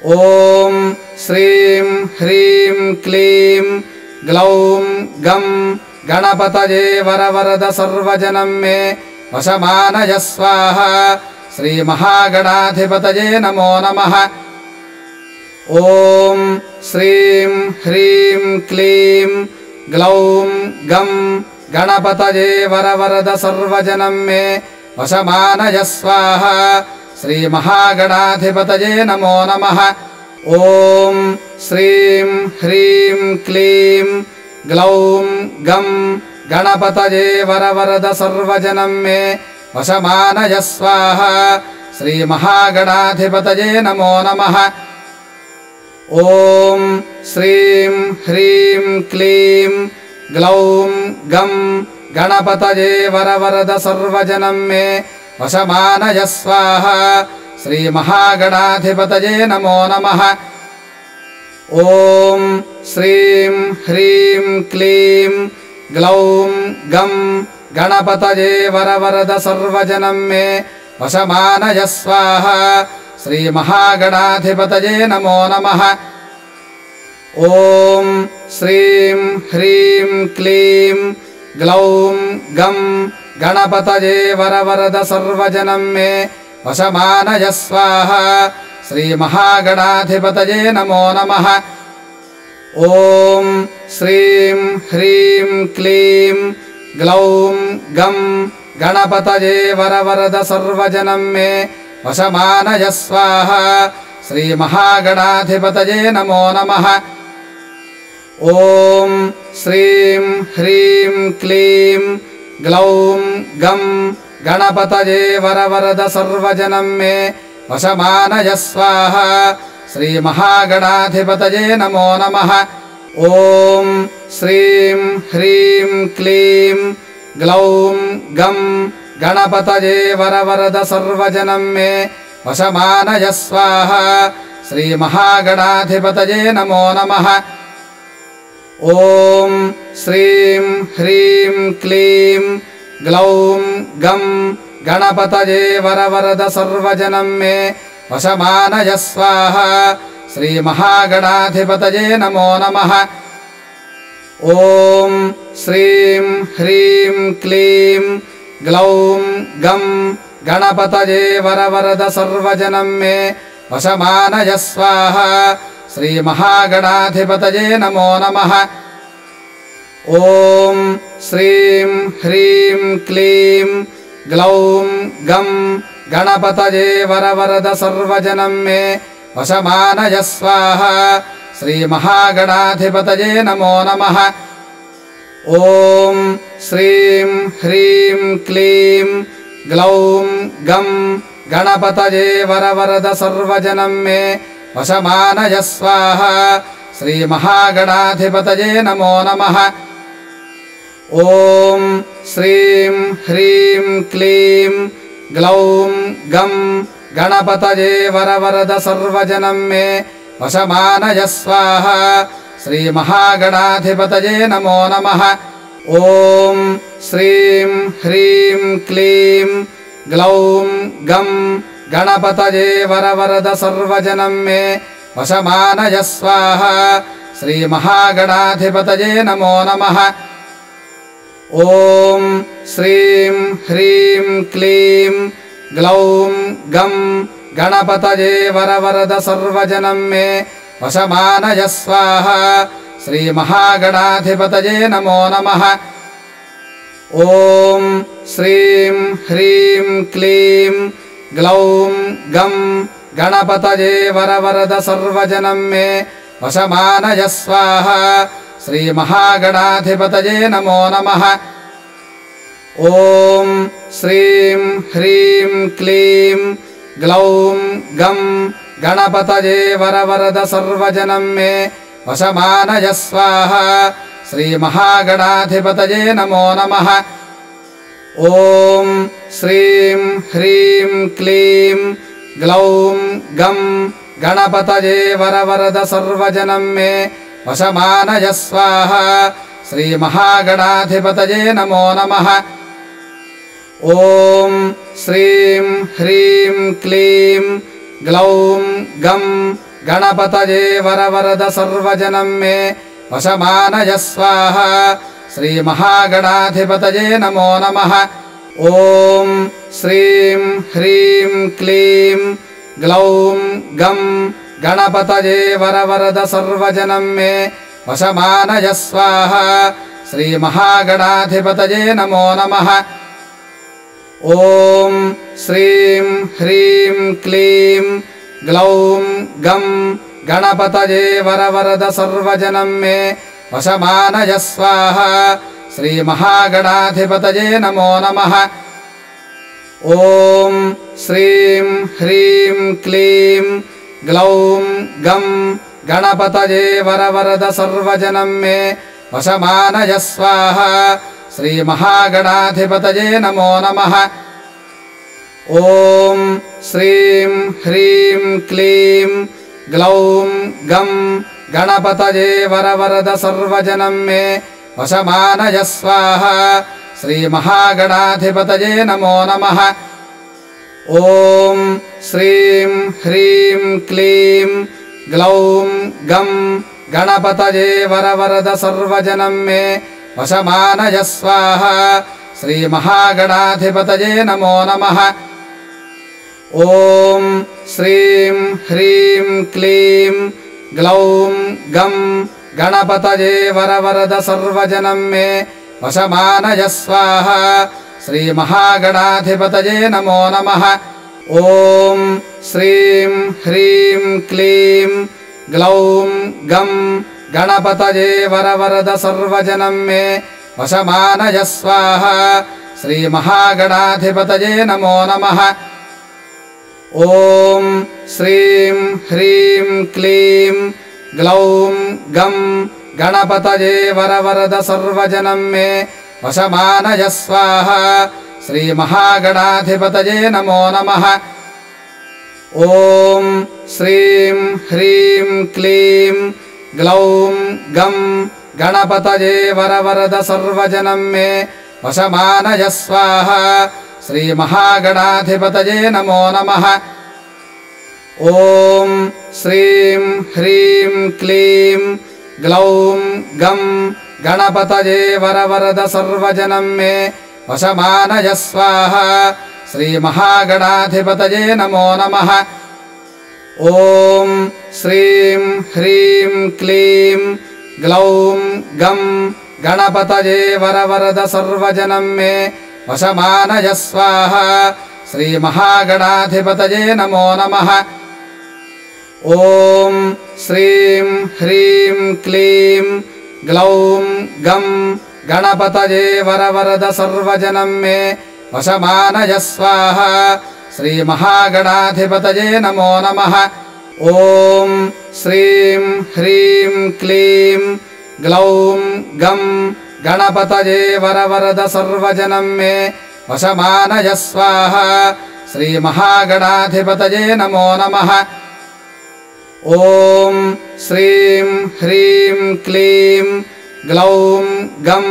ॐ श्रीं ह्रीं क्लीं ग्लौं गं गणपतये वरवरद सर्वजनं मे वशमानय स्वाहा। श्रीमहागणाधिपतये नमो नमः। ॐ श्रीं ह्रीं क्लीं ग्लौं गं गणपतये वरवरद सर्वजनं मे वशमानय स्वाहा। श्रीमहागणाधिपतये नमो नमः। ॐ श्रीं ह्रीं क्लीं ग्लौं गं गणपतये वरवरद सर्वजनं मे वशमानय स्वाहा। श्रीमहागणाधिपतये नमो नमः। ॐ श्रीं ह्रीं क्लीं ग्लौं गं गणपतये वरवरद सर्वजनं मे वशमानय स्वाहा। श्रीमहागणाधिपतये नमो नमः। ॐ श्रीं ह्रीं क्लीं ग्लौं गं गणपतये वरवरद सर्वजनं मे वशमानय स्वाहा। श्रीमहागणाधिपतये नमो नमः। ॐ श्रीं ह्रीं क्लीं ग्लौं गं गणपतये वरवरद सर्वजनं मे वशमानय स्वाहा। श्रीमहागणाधिपतये नमो नमः। ॐ श्रीं ह्रीं क्लीं ग्लौं गं गणपतये वरवरद सर्वजनं मे वशमानय स्वाहा। श्रीमहागणाधिपतये नमो नमः। ॐ श्रीं ह्रीं क्लीं ग्लौं गं गणपतये वरवरद सर्वजनं मे वशमानय स्वाहा। श्रीमहागणाधिपतये नमो नमः। ॐ श्रीं ह्रीं क्लीं ग्लौं गं गणपतये वरवरद सर्वजनं मे वशमानय स्वाहा। श्रीमहागणाधिपतये नमो नमः। ॐ श्रीं ह्रीं क्लीं ग्लौं गं गणपतये वरवरद सर्वजनं मे वशमानय स्वाहा। श्रीमहागणाधिपतये नमो नमः। ॐ श्रीं ह्रीं क्लीं ग्लौं गं गणपतये वरवरद सर्वजनं मे वशमानय स्वाहा। श्रीमहागणाधिपतये नमो नमः। ॐ श्रीं ह्रीं क्लीं ग्लौं गं गणपतये वरवरद सर्वजनं मे वशमानय स्वाहा। श्रीमहागणाधिपतये नमो नमः। ॐ श्रीं ह्रीं क्लीं ग्लौं गं गणपतये वरवरद सर्वजनं मे वशमानय स्वाहा। श्रीमहागणाधिपतये नमो नमः। ॐ श्रीं ह्रीं क्लीं ग्लौं गं गणपतये वरवरद सर्वजनं मे वशमानय स्वाहा। श्रीमहागणाधिपतये नमो नमः। ॐ श्रीं ह्रीं क्लीं ग्लौं गं गणपतये वरवरद सर्वजनं मे वशमानय स्वाहा। श्रीमहागणाधिपतये नमो नमः। ॐ श्रीं ह्रीं क्लीं ग्लौं गं गणपतये वरवरद सर्वजनं मे वशमानय स्वाहा। श्रीमहागणाधिपतये नमो नमः। ॐ श्रीं ह्रीं क्लीं ग्लौं गं गणपतये वरवरद सर्वजनं मे वशमानय स्वाहा। श्रीमहागणाधिपतये नमो नमः। ॐ श्रीं ह्रीं क्लीं ग्लौं गं गणपतये वरवरद सर्वजनं मे वशमानय स्वाहा। श्रीमहागणाधिपतये नमो नमः। ॐ श्रीं ह्रीं क्लीं ग्लौं गं गणपतये वरवरद सर्वजनं मे वशमानय स्वाहा। श्रीमहागणाधिपतये नमो नमः। ॐ श्रीं ह्रीं क्लीं ग्लौं गं गणपतये वरवरद सर्वजनं मे वशमानय स्वाहा श्रीमहागणाधिपतये नमो नमः। ॐ श्रीं ह्रीं क्लीं ग्लौं गं गणपतये वरवरद सर्वजनं मे वशमानय स्वाहा श्रीमहागणाधिपतये नमो नमः। ॐ श्रीं ह्रीं क्लीं ग्लौं गं गणपतये वरवरद सर्वजनं मे वशमानय स्वाहा श्रीमहागणाधिपतये नमो नमः। ॐ श्रीं ह्रीं क्लीं ग्लौं गं गणपतये वरवरद सर्वजनं मे वशमानय स्वाहा श्रीमहागणाधिपतये नमो नमः। ॐ श्रीं ह्रीं क्लीं ग्लौं गं गणपतये वरवरद सर्वजनं मे वशमानय स्वाहा श्रीमहागणाधिपतये नमो नमः। ॐ श्रीं ह्रीं क्लीं ग्लौं गं गणपतये वरवरद सर्वजनं मे वशमानय स्वाहा श्रीमहागणाधिपतये नमो नमः। ॐ श्रीं ह्रीं क्लीं ग्लौं गं गणपतये वरवरद सर्वजनं मे वशमानय स्वाहा श्रीमहागणाधिपतये नमो नमः। ॐ श्रीं ह्रीं क्लीं ग्लौं गं गणपतये वरवरद सर्वजनं मे वशमानय स्वाहा श्रीमहागणाधिपतये नमो नमः। ॐ श्रीं ह्रीं क्लीं ग्लौं गं गणपतये वरवरद सर्वजनं मे वशमानय स्वाहा श्रीमहागणाधिपतये नमो नमः। ॐ श्रीं ह्रीं क्लीं ग्लौं गं गणपतये वरवरद सर्वजनं मे वशमानय स्वाहा श्रीमहागणाधिपतये नमो नमः। ॐ श्रीं ह्रीं क्लीं ग्लौं गं गणपतये वरवरद सर्वजनं मे वशमानय स्वाहा श्रीमहागणाधिपतये नमो नमः। ॐ श्रीं ह्रीं क्लीं ग्लौं गं गणपतये वरवरद सर्वजनं मे वशमानय स्वाहा श्रीमहागणाधिपतये नमो नमः। ॐ श्रीं ह्रीं क्लीं ग्लौं गं गणपतये वरवरद सर्वजनं मे वशमानय स्वाहा श्रीमहागणाधिपतये नमो नमः। ॐ श्रीं ह्रीं क्लीं ग्लौं गं गणपतये वरवरद सर्वजनं मे वशमानय स्वाहा श्रीमहागणाधिपतये नमो नमः। ॐ श्रीं ह्रीं क्लीं ग्लौं गं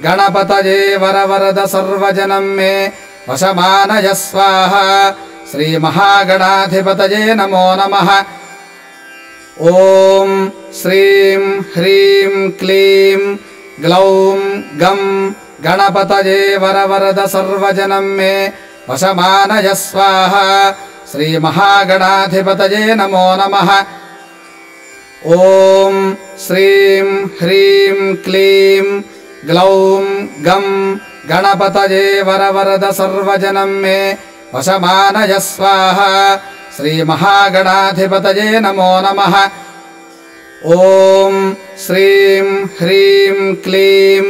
गणपतये वरवरद सर्वजनं मे वशमानय स्वाहा श्रीमहागणाधिपतये नमो नमः। ॐ श्रीं ह्रीं क्लीं ग्लौं गं गणपतये वरवरद सर्वजनं मे वशमानय स्वाहा श्रीमहागणाधिपतये नमो नमः। ॐ श्रीं ह्रीं क्लीं ग्लौं गं गणपतये वरवरद सर्वजनं मे वशमानय स्वाहा श्रीमहागणाधिपतये नमो नमः। ॐ श्रीं ह्रीं क्लीं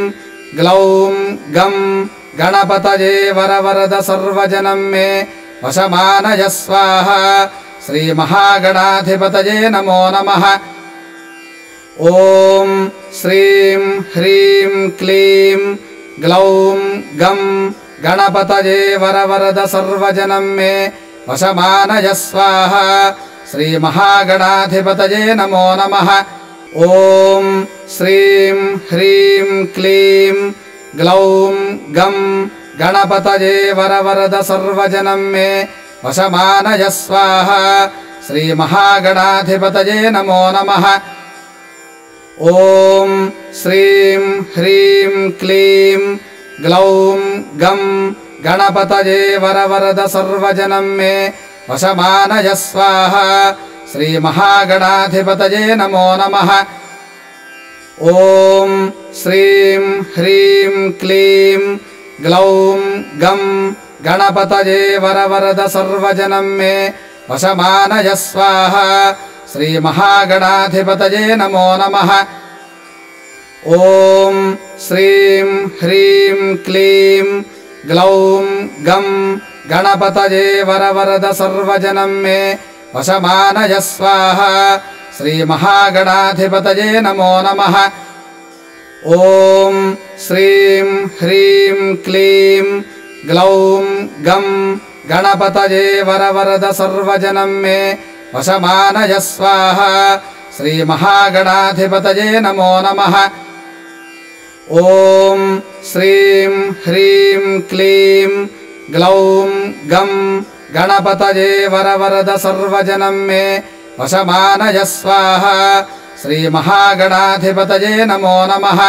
ग्लौं गं गणपतये वरवरद सर्वजनं मे वशमानय स्वाहा श्रीमहागणाधिपतये नमो नमः। ॐ श्रीं ह्रीं क्लीं ग्लौं गं गणपतये वरवरद सर्वजनं मे वशमानय स्वाहा श्रीमहागणाधिपतये नमो नमः। ॐ श्रीं ह्रीं क्लीं ग्लौं गं गणपतये वरवरद सर्वजनं मे वशमानय स्वाहा श्रीमहागणाधिपतये नमो नमः। ॐ श्रीं ह्रीं क्लीं ग्लौं गं गणपतये वरवरद सर्वजनं मे वशमानय स्वाहा। श्रीमहागणाधिपतये नमो नमः। ॐ श्रीं ह्रीं क्लीं ग्लौं गं गणपतये वरवरद सर्वजनं मे वशमानय स्वाहा। श्रीमहागणाधिपतये नमो नमः। ॐ श्रीं ह्रीं क्लीं ग्लौं गं गणपतये वरवरद सर्वजनं मे वशमानय स्वाहा। श्रीमहागणाधिपतये नमो नमः। ॐ श्रीं ह्रीं क्लीं ग्लौं गं गणपतये वरवरद सर्वजनं मे वशमानय स्वाहा। श्रीमहागणाधिपतये नमो नमः। ॐ श्रीं ह्रीं क्लीं ग्लौं गं गणपतये वरवरद सर्वजनं मे वशमानय स्वाहा। श्रीमहागणाधिपतये नमो नमः।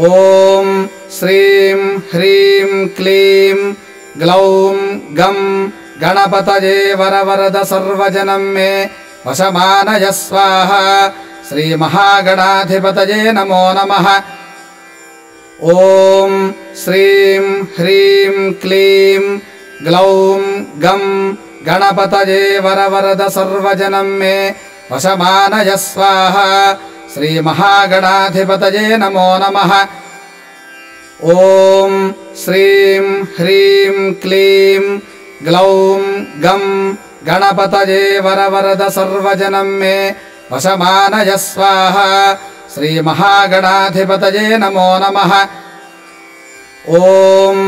ॐ श्रीं ह्रीं क्लीं ग्लौं गं गणपतये वरवरद सर्वजनं मे वशमानय स्वाहा। श्रीमहागणाधिपतये नमो नमः। ॐ श्रीं ह्रीं क्लीं ग्लौं गं गणपतये वरवरद सर्वजनं मे वशमानय स्वाहा। श्रीमहागणाधिपतये नमो नमः। ॐ श्रीं ह्रीं क्लीं ग्लौं गं गणपतये वरवरद सर्वजनं मे वशमानय स्वाहा। श्रीमहागणाधिपतये नमो नमः। ॐ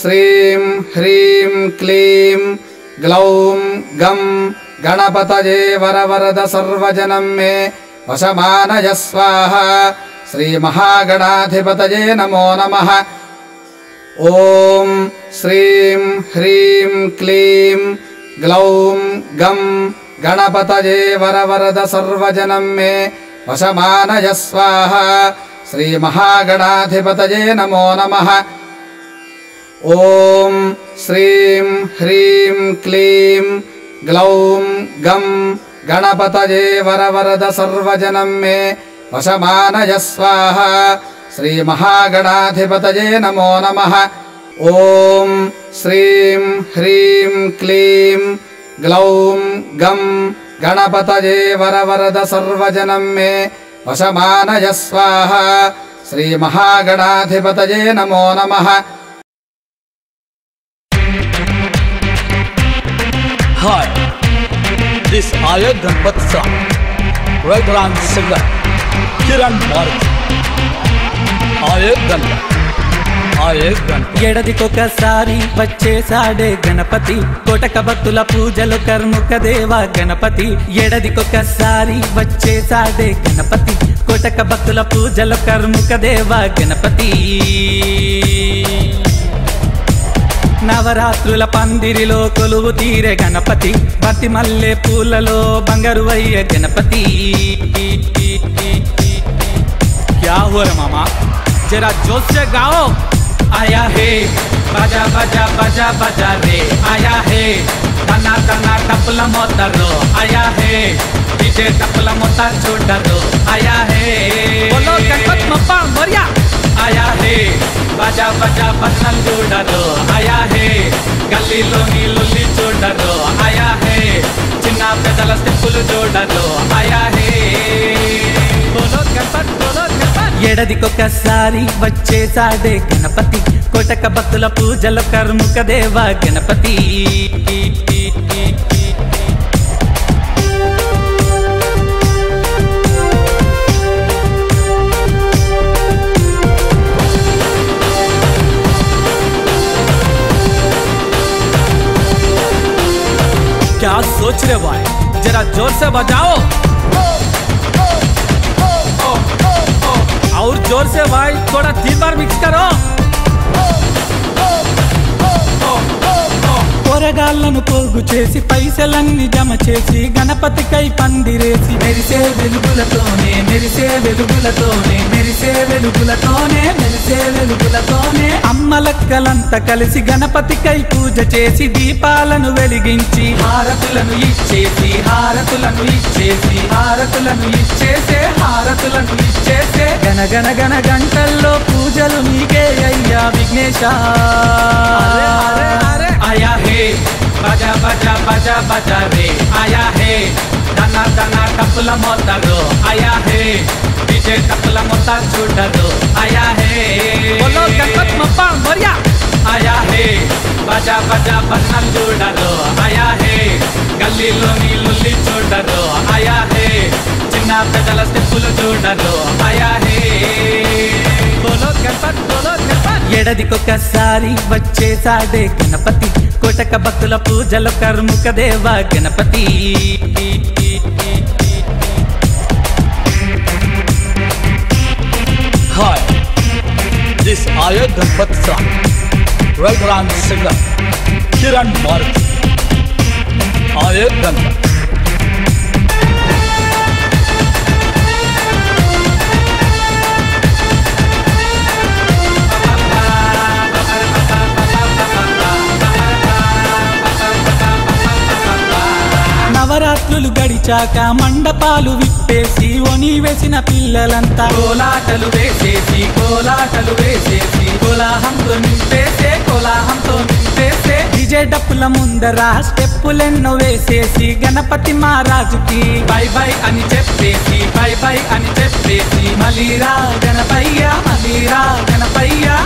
श्रीं ह्रीं क्लीं ग्लौं गं गणपतये वरवरद सर्वजनं मे वशमानय स्वाहा। श्रीमहागणाधिपतये नमो नमः। ॐ श्रीं ह्रीं क्लीं ग्लौं गं गणपतये वरवरद सर्वजनं मे वशमानय स्वाहा। श्रीमहागणाधिपतये नमो नमः। ॐ श्रीं ह्रीं क्लीं ग्लौं गं गणपतये वरवरद सर्वजनं मे वशमानय स्वाहा। श्रीमहागणाधिपतये नमो नमः। ॐ श्रीं ह्रीं क्लीं ग्लौं गं गणपतये वरवरद सर्वजनं मे वशमानय स्वाहा। श्रीमहागणाधिपतये नमो नमः। Hi, this Ayah Ganpati song, Raghuram singer, Kiran Bharat. Ayah Ganpati. ఏడాదికొకసారి వచ్చేసాడే Ganapati కోటక భక్తుల పూజలు కర్ముక దేవ గణపతి ఏడాదికొకసారి వచ్చేసాడే గణపతి కోటక భక్తుల పూజలు కర్ముక దేవ గణపతి నవరాత్రుల పందిరిలో కొలువు తీరే గణపతి భక్తి మల్లె పూలలో బంగారు అయ్యే గణపతి क्या हुआ रे मामा जरा जोश से गाओ आया है बाजा बाजा बाजा बाजा रे आया है तना तना टपला मोतरो आया है डीजे टपला मोता छोड़ो आया है बोलो गणपत बप्पा मोरिया आया है बाजा बाजा बसल जोड़ो आया है गली लोनी लुल्ली जोड़ो आया है चिन्ना पेदल स्टेपुल जोड़ो आया है बोलो गणपत बोलो ఏడాదికొకసారి వచ్చేసాడే గణపతి కోటక భక్తుల పూజలు కర్ముక దేవ గణపతి क्या सोच रहे भाई जरा जोर से बजाओ और जोर से भाई थोड़ा 3 बार मिक्स करो పోరగాళ్లను పోగు చేసి పైసలన్నీ జమ చేసి గణపతికై పందిరేసి మెరిసే వెలుగులతోనే మెరిసే వెలుగులతోనే మెరిసే వెలుగులతోనే మెరిసే వెలుగులతోనే అమ్మలక్కలంతా కలిసి గణపతికై పూజ చేసి దీపాలను వెలిగించి హారతులను ఇచ్చేసి హారతులను ఇచ్చేసి హారతులను ఇచ్చేసే హారతులను ఇచ్చేసే గణగణ గణ గంటల్లో పూజలు నీకే అయ్యా విఘ్నేశ आया है बजा बजा बजा बजा रे आया है दना दना टपला मोतारो आया है डीजे टपला मोता चूडरो आया है बोलो गणपत मप्पा मोरिया आया है बजा बजा बन्नल चूडरो आया है गल्लीलोनी लुल्ली चूडरो आया है चिन्ना पेदల స్టెప్పులు చూడరు आया है बोलो गणपत ఎడదికొకసారి వచ్చేసాడే గణపతి కోటక భక్తుల పూజల కర్ముక దేవ Ganapati Hi, this Ayodhya Ganpat song, Raghuram singer, Kiran Maruti, Ayodhya Ganpat. నవరాత్రులు గడిచాక మండపాలు విప్పేసి ఒని వేసిన పిల్లలంతా కోలాటలు వేసేసి కోలాహంతో నింపేసే డీజే డప్పుల ముందర స్టెప్పులెన్నో వేసేసి గణపతి మహారాజుకి బై బై అని చెప్పేసి మలీరా గణపయ్య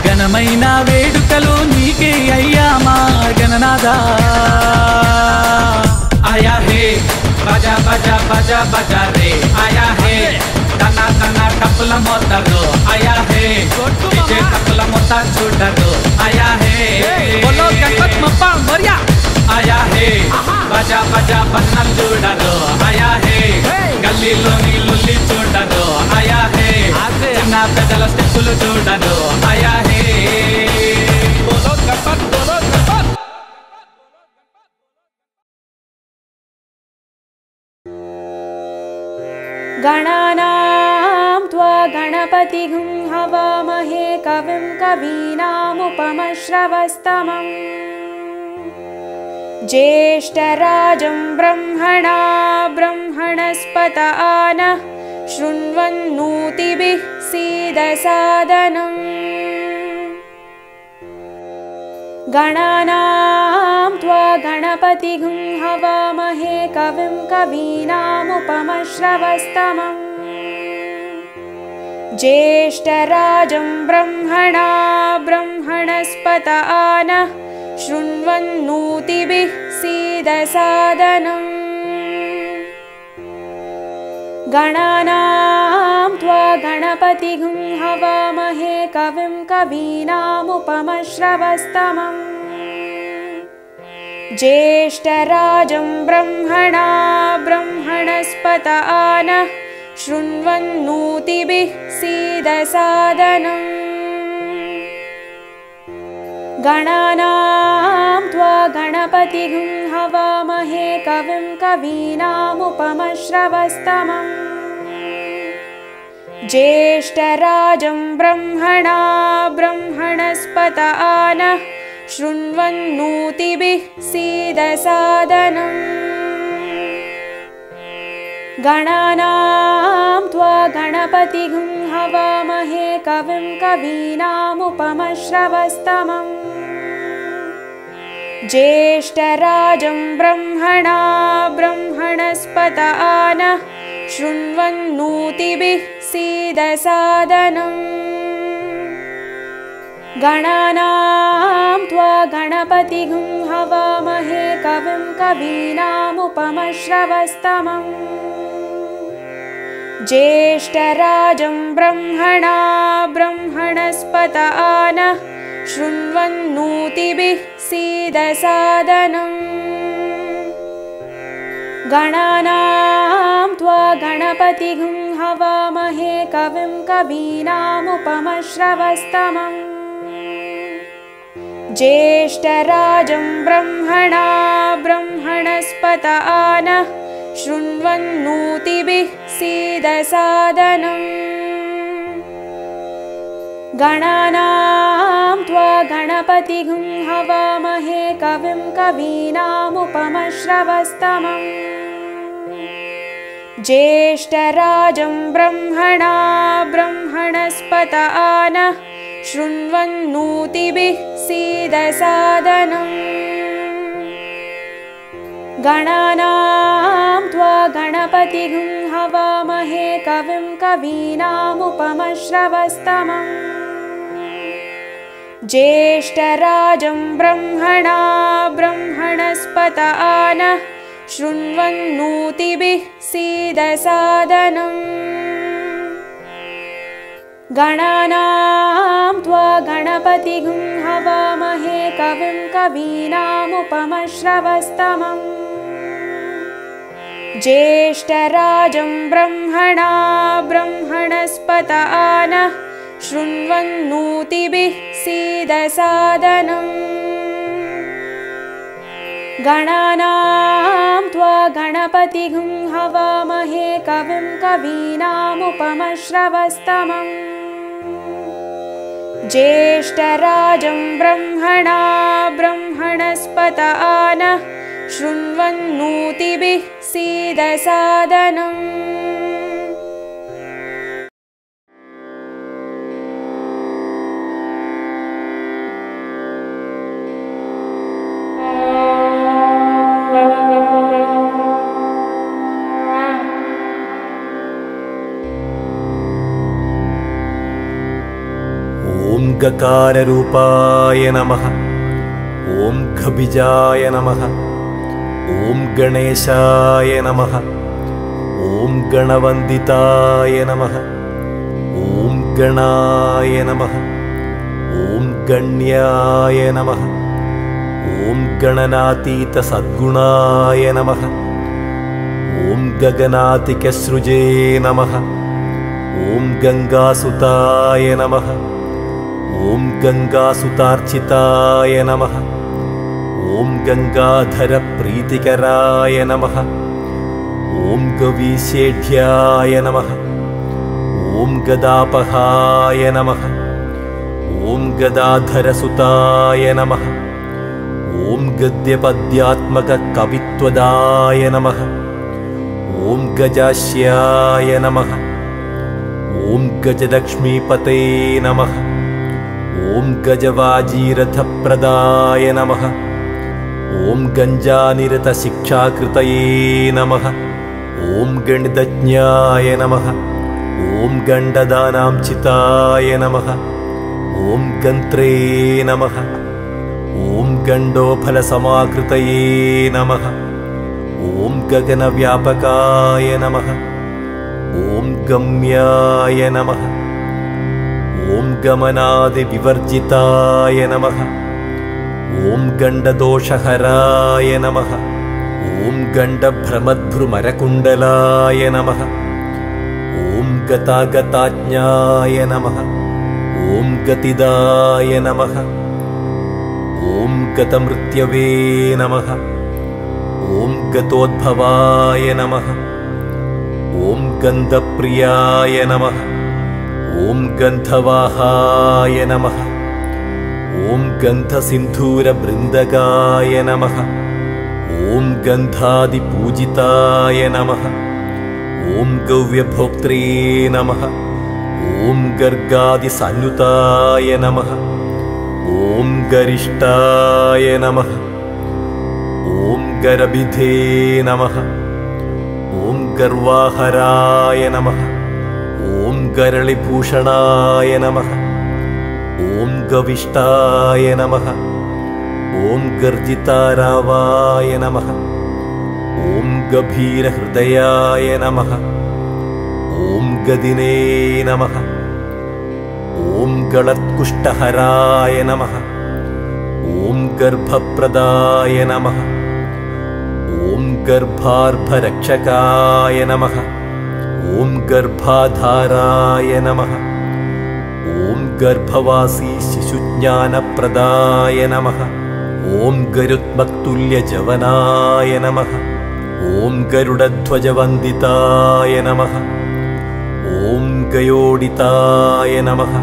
ఘనమైన వేడుకలు నీకే అయ్యా మా గణనాథా आया है बजा बजा बजा बजा रे आया है दना दना टपला मोतारो आया है डीजे टपला मोता चूडरो आया है बोलो गणपत मप्पा मोरिया आया है बजा बजा बन्नल चूडरो आया है गल्लीलोनी लुल्ली चूडरो आया है चिन्ना पेदల స్టెప్పులు చూడరు आया है बोलो गणपत गणानां त्वा गणपतिगुं हवामहे कविं कवीनामुपमश्रवस्तमम् ज्येष्ठराजं ब्रह्मणा ब्रह्मणस्पत आनः शृण्वन्नोतिभिः सीदसादनम् गणानां त्वा गणपतिगुं हवामहे कविं कवीनामुपमश्रवस्तमम् ज्येष्ठराजं ब्रह्मणा ब्रह्मणस्पत आनः शृण्वन्नोतिभिः सीदसादनम् गणानां त्वा गणपतिगुं हवामहे कविं कवीनामुपमश्रवस्तमम् ज्येष्ठराजं ब्रह्मणा ब्रह्मणस्पत आनः शृण्वन्नोतिभिः सीदसादनम् गणानां त्वा गणपतिगुं हवामहे कविं कवीनामुपमश्रवस्तमम् ज्येष्ठराजं ब्रह्मणा ब्रह्मणस्पत आनः शृण्वन्नोतिभिः सीदसादनम् गणानां त्वा गणपतिगुं हवामहे कविं कवीनामुपमश्रवस्तमम् ज्येष्ठराजं ब्रह्मणा ब्रह्मणस्पत आनः शृण्वन्नोतिभिः सीदसादनम् गणानां त्वा गणपतिगुं हवामहे कविं कवीनामुपमश्रवस्तमम् ज्येष्ठराजं ब्रह्मणा ब्रह्मणस्पत आनः शृण्वन्नोतिभिः सीदसादनम् गणानां त्वा गणपतिगुं हवामहे कविं कवीनामुपमश्रवस्तमम् ज्येष्ठराजं ब्रह्मणा ब्रह्मणस्पत आनः शृण्वन्नोतिभिः सीदसादनम् गणानां त्वा गणपतिगुं हवामहे कविं कवीनामुपमश्रवस्तमम् ज्येष्ठराजं ब्रह्मणा ब्रह्मणस्पत आनः शृण्वन्नोतिभिः सीदसादनम् गणानां त्वा गणपतिगुं हवामहे कविं कवीनामुपमश्रवस्तमम् ज्येष्ठराजं ब्रह्मणा ब्रह्मणस्पत आनः शृण्वन्नोतिभिः सीदसादनम् गणानां त्वा गणपतिगुं हवामहे कविं कवीनामुपमश्रवस्तमम् ज्येष्ठराजं ब्रह्मणा ब्रह्मणस्पत आनः शृण्वन्नोतिभिः सीदसादनम् गणानां त्वा गणपतिगुं हवामहे कविं कवीनामुपमश्रवस्तमम् ज्येष्ठराजं ब्रह्मणा ब्रह्मणस्पत आनः शृण्वन्नोतिभिः सीदसादनम् ॐ गकाररूपाय नमः। ॐ खबिजाय नमः। ॐ गणेशाय नमः। ॐ गणवन्दिताय नमः। ॐ गणाय नमः। ॐ गण्याय नमः। ॐ गणनातीतसद्गुणाय नमः। ॐ गगनातिकसृजे नमः। ॐ गंगासुताय नमः। ॐ गंगासुतार्चिताय नमः। ॐ गंगाधरप्रीतिकराय नमः। ॐ गवीशेढ्याय नमः। ॐ गदापहाय नमः। ॐ गदाधरसुताय नमः। ॐ गद्यपद्यात्मककवित्वदाय नमः। ॐ गजास्याय नमः। ॐ गजलक्ष्मीपते नमः। ॐ गजवाजीरथप्रदाय नमः। ॐ गञ्जानिरतशिक्षाकृतये नमः। ॐ गणितज्ञाय नमः। ॐ गण्डदानांचिताय नमः। ॐ गन्त्रे नमः। ॐ गण्डोफलसमाकृतये नमः। ॐ गगनव्यापकाय नमः। ॐ गम्याय नमः। ॐ गमनादिविवर्जिताय नमः। ॐ गण्डदोषहराय नमः। ॐ गण्डभ्रमद्भ्रुमरकुण्डलाय नमः। ॐ गतागताज्ञाय नमः। ॐ गतिदाय नमः। ॐ गतमृत्यवे नमः। ॐ गतोद्भवाय नमः। ॐ गन्धप्रियाय नमः। ॐ गन्धवाहाय नमः। ॐ गन्धसिन्धूरबृन्दकाय नमः। ॐ गन्धादिपूजिताय नमः। ॐ गव्यभोक्त्रे नमः। ॐ गर्गादिसंयुताय नमः। ॐ गरिष्ठाय नमः। ॐ गरभिधे नमः। ॐ गर्वाहराय नमः। ॐ गरलिभूषणाय नमः। ॐ गविष्ठाय नमः। ॐ गर्जितारावाय नमः। ॐ गभीरहृदयाय नमः। ॐ गदिने नमः। ॐ गलत्कुष्ठहराय नमः। ॐ गर्भप्रदाय नमः। ॐ गर्भार्भरक्षकाय नमः। ॐ गर्भाधाराय नमः। ॐ गर्भवासी शिशु सुज्ञानप्रदाय नमः। ॐ गरुत्मत्तुल्यजवनाय नमः। ॐ गरुडध्वजवन्दिताय नमः। ॐ गयोडिताय नमः।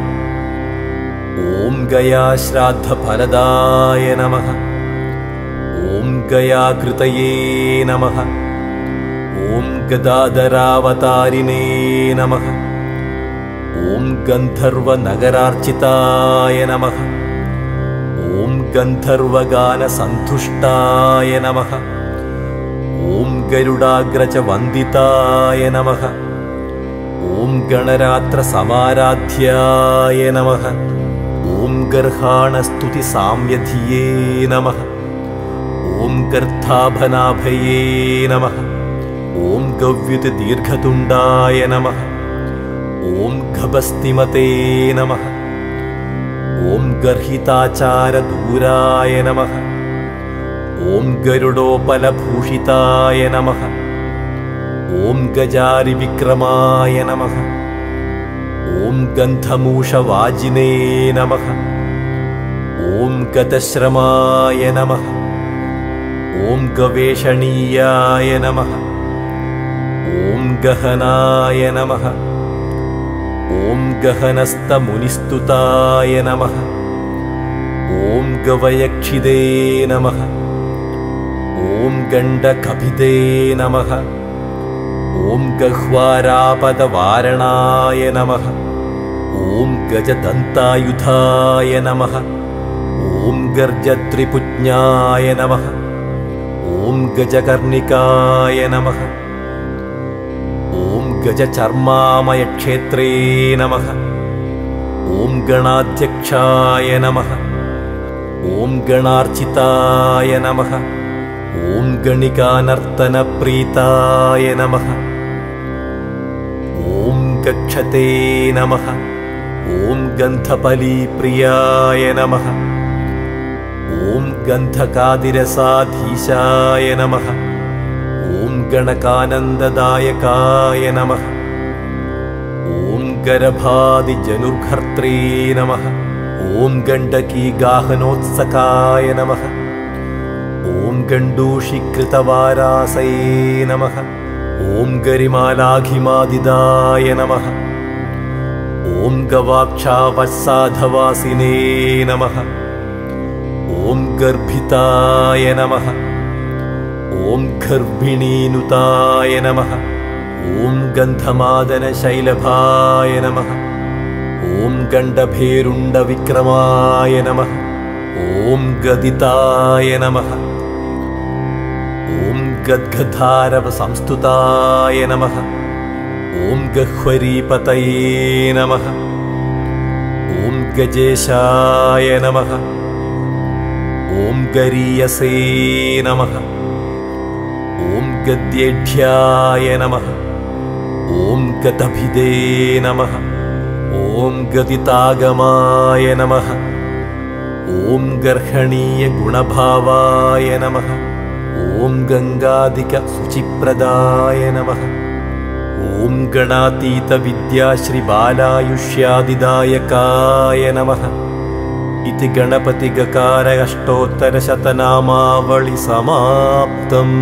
ॐ गयाश्राद्धफलदाय नमः। ॐ गयाकृतये नमः। ॐ गदाधरावतारिणे नमः। ॐ गन्धर्वनगरार्चिताय नमः। ॐ गन्धर्वगानसन्तुष्टाय नमः। ॐ गरुडाग्रजवन्दिताय नमः। ॐ गणरात्रसमाराध्याय नमः। ॐ गर्हाणस्तुतिसाम्यधिये नमः। ॐ गर्धाभनाभये नमः। ॐ गव्युतदीर्घतुण्डाय नमः। ॐ गभस्तिमते नमः। ॐ गर्हिताचारदूराय नमः। ॐ गरुडोपलभूषिताय नमः। ॐ गजारिविक्रमाय नमः। ॐ गन्धमूषवाजिने नमः। ॐ गतश्रमाय नमः। ॐ गवेषणीयाय नमः। ॐ गहनाय नमः। ॐ गहनस्तमुनिस्तुताय नमः। ॐ गवयक्षिदे नमः। ॐ गण्डकभिदे नमः। ॐ गह्वारापदवारणाय नमः। ॐ गजदन्तायुधाय नमः। ॐ गर्जत्रिपुज्ञाय नमः। ॐ गजकर्णिकाय नमः। ॐ गजचर्मामयक्षेत्रे नमः। ॐ गणाध्यक्षाय नमः। ॐ गणार्चिताय नमः। ॐ गणिकानर्तनप्रीताय नमः। ॐ गक्षते नमः। ॐ गन्धपलीप्रियाय नमः। ॐ गन्धकादिरसाधीशाय नमः। ॐ गणकानन्ददायकाय नमः। ॐ गरभादिजनुर्घर्त्रे नमः। ॐ गण्डकीगाहनोत्सकाय नमः। ॐ गण्डूषीकृतवारासये नमः। ॐ गरिमालाघिमादिदाय नमः। ॐ गवाक्षावत्साधवासिने नमः। ॐ गर्भिताय नमः। ॐ गर्भिणीनुताय नमः। ॐ गन्धमादनशैलभाय नमः। ॐ गण्डभेरुण्डविक्रमाय नमः। ॐ गदिताय नमः। ॐ गद्गधारवसंस्तुताय नमः। ॐ गह्वरीपतये नमः। ॐ गजेशाय नमः। ॐ गरीयसे नमः। ॐ गद्येढ्याय नमः। ॐ गतभिदे नमः। ॐ गदितागमाय नमः। ॐ गर्हणीयगुणभावाय नमः। ॐ गङ्गाधिकशुचिप्रदाय नमः। ॐ गणातीतविद्याश्रीबालायुष्यादिदायकाय नमः। इति गणपतिगकार अष्टोत्तरशतनामावळि समाप्तम्।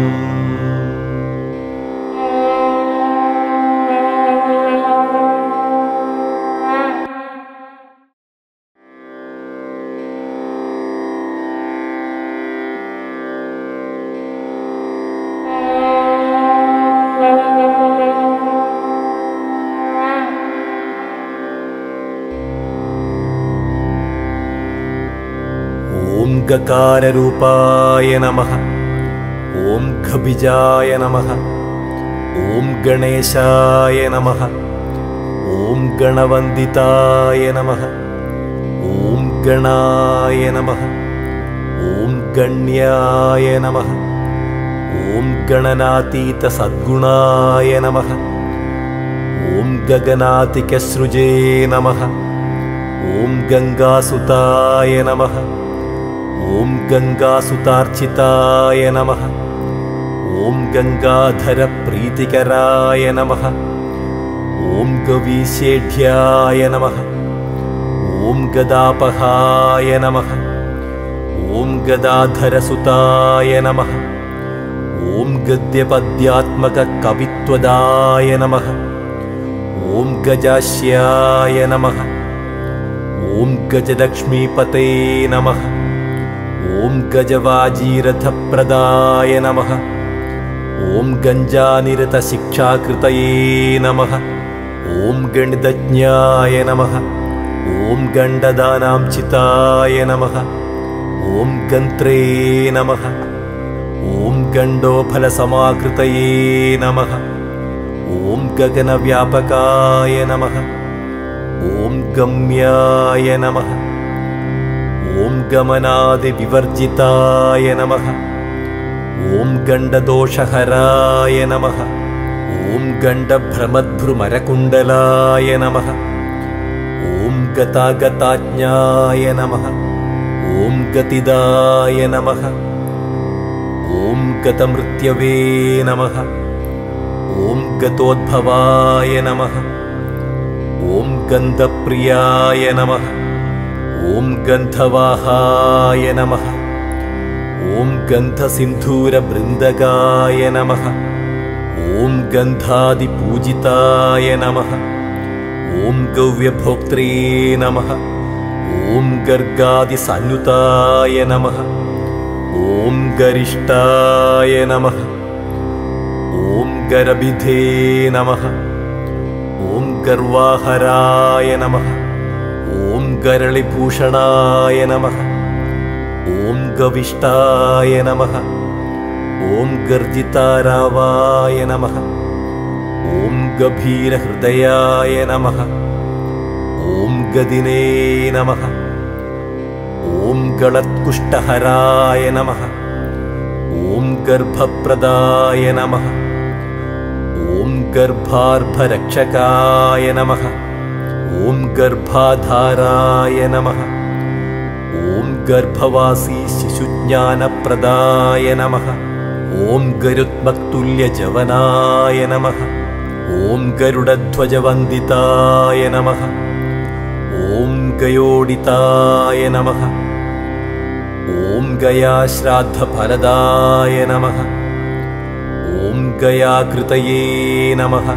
ॐ गकाररूपाय नमः। ॐ गभिजाय नमः। ॐ गणेशाय नमः। ॐ गणवन्दिताय नमः। ॐ गणाय नमः। ॐ गण्याय नमः। ॐ गणनातीतसद्गुणाय नमः। ॐ गगनातिकसृजे नमः। ॐ गङ्गासुताय नमः। ॐ गङ्गासुतार्चिताय नमः। ॐ गङ्गाधरप्रीतिकराय नमः। ॐ गवीशेढ्याय नमः। ॐ ॐ गदापहाय नमः ॐ गदाधरसुताय नमः ॐ गद्यपद्यात्मककवित्वदाय नमः ॐ गजास्याय नमः ॐ गजलक्ष्मीपते नमः ॐ गजवाजीरथप्रदाय नमः ॐ गञ्जानिरतशिक्षाकृतये नमः ॐ गणितज्ञाय नमः ॐ गण्डदानांचिताय नमः ॐ गन्त्रे नमः ॐ गण्डोफलसमाकृतये नमः ॐ गगनव्यापकाय नमः ॐ गम्याय नमः ॐ गमनादिविवर्जिताय नमः ॐ गण्डदोषहराय नमः ॐ गण्डभ्रमद्भ्रुमरकुण्डलाय नमः ॐ गतागताज्ञाय नमः ॐ गतिदाय नमः ॐ गतमृत्यवे नमः ॐ गतोद्भवाय नमः ॐ गन्धप्रियाय नमः ॐ गन्धवाहाय नमः ॐ गन्धसिन्धूरबृन्दकाय नमः ॐ गन्धादिपूजिताय नमः ॐ गव्यभोक्त्रे नमः ॐ गर्गादिसन्नुताय नमः ॐ गरिष्ठाय नमः ॐ गरभिधे नमः ॐ गर्वाहराय नमः ॐ गरलिभूषणाय नमः ॐ गविष्ठाय नमः ॐ गर्जितारावाय नमः ॐ गभीरहृदयाय नमः ॐ गदिने नमः ॐ गणत्कुष्ठहराय नमः ॐ गर्भप्रदाय नमः ॐ गर्भार्भरक्षकाय नमः ॐ गर्भाधाराय नमः ॐ गर्भवासी शिशुज्ञानप्रदाय नमः ॐ गरुत्मक्तुल्यजवनाय नमः ॐ गरुडध्वजवन्दिताय नमः ॐ गयोडिताय नमः ॐ गयाश्राद्धफलदाय नमः ॐ गयाकृतये नमः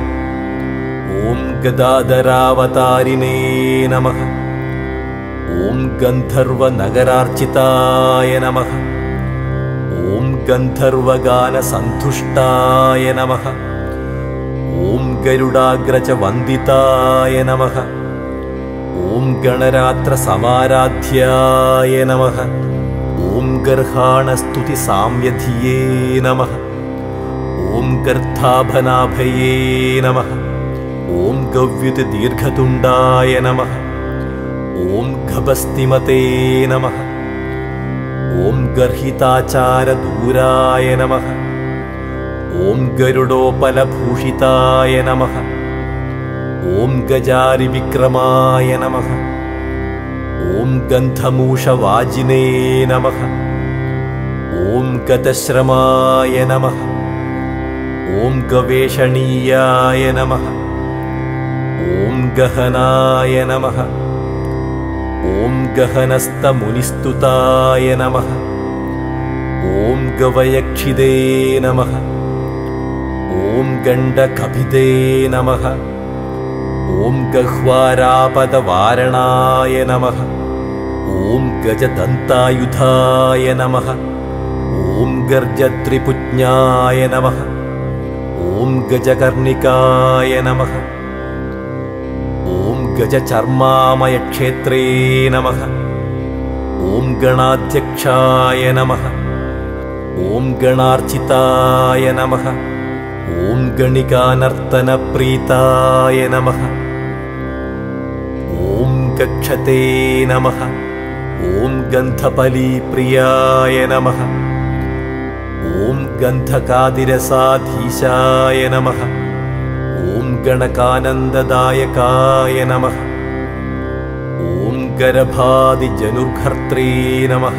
ॐ गदाधरावतारिणे नमः ॐ गन्धर्वनगरार्चिताय नमः ॐ गन्धर्वगानसन्तुष्टाय नमः ॐ गरुडाग्रजवन्दिताय नमः ॐ गणरात्रसमाराध्याय नमः ॐ गर्हाणस्तुतिसाम्यधिये नमः ॐ गर्धाभनाभये नमः ॐ गव्युतिदीर्घतुण्डाय नमः ॐ गभस्तिमते नमः ॐ गर्हिताचारदूराय नमः ॐ गरुडोपलभूषिताय नमः ॐ गजारिविक्रमाय नमः ॐ गन्धमूषवाजिने नमः ॐ गतश्रमाय नमः ॐ गवेषणीयाय नमः ॐ गहनाय नमः ॐ गहनस्तमुनिस्तुताय नमः ॐ गवयक्षिदे नमः ॐ गण्डकभिदे नमः ॐ गह्वारापदवारणाय नमः ॐ गजदन्तायुधाय नमः ॐ गर्जत्रिपुज्ञाय नमः ॐ गजकर्णिकाय नमः ॐ गजचर्मामयक्षेत्रे नमः ॐ गणाध्यक्षाय नमः ॐ गणार्चिताय नमः ॐ गणिकानर्तनप्रीताय नमः ॐ गक्षते नमः ॐ गन्धपलीप्रियाय नमः ॐ गन्धकादिरसाधीशाय नमः ॐ गणकानन्ददायकाय नमः ॐ गरभादिजनुर्घर्त्रे नमः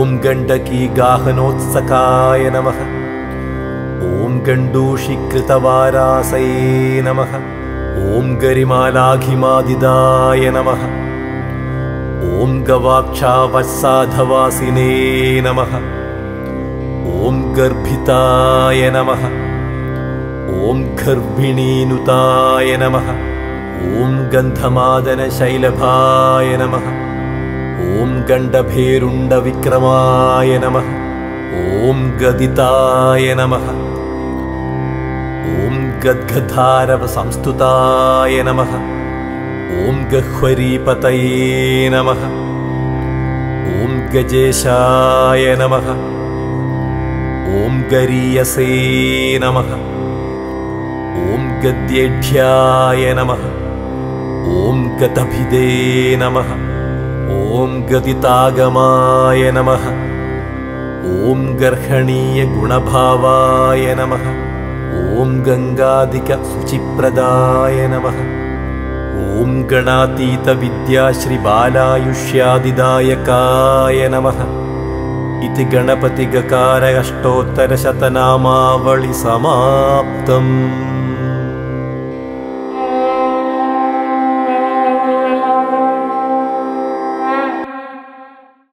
ॐ गण्डकीगाहनोत्सकाय नमः ॐ गण्डूषीकृतवारासये नमः ॐ गरिमालाघिमादिदाय नमः ॐ गवाक्षावत्साधवासिने नमः। ॐ गर्भिताय नमः। ॐ गर्भिणीनुताय नमः। ॐ गन्धमादनशैलभाय नमः। ॐ गण्डभेरुण्डविक्रमाय नमः। ॐ गदिताय नमः। ॐ गद्गधारवसंस्तुताय नमः। ॐ गह्वरीपतये नमः। ॐ गजेशाय नमः। ॐ गरीयसे नमः। ॐ गद्येढ्याय नमः। ॐ गतभिदे नमः। ॐ गदितागमाय नमः। ॐ गर्हणीयगुणभावाय नमः। ॐ गङ्गाधिकशुचिप्रदाय नमः। ॐ गणातीतविद्याश्रीबालायुष्यादिदायकाय नमः। इति गणपतिगकार अष्टोत्तरशतनामावळि समाप्तम्।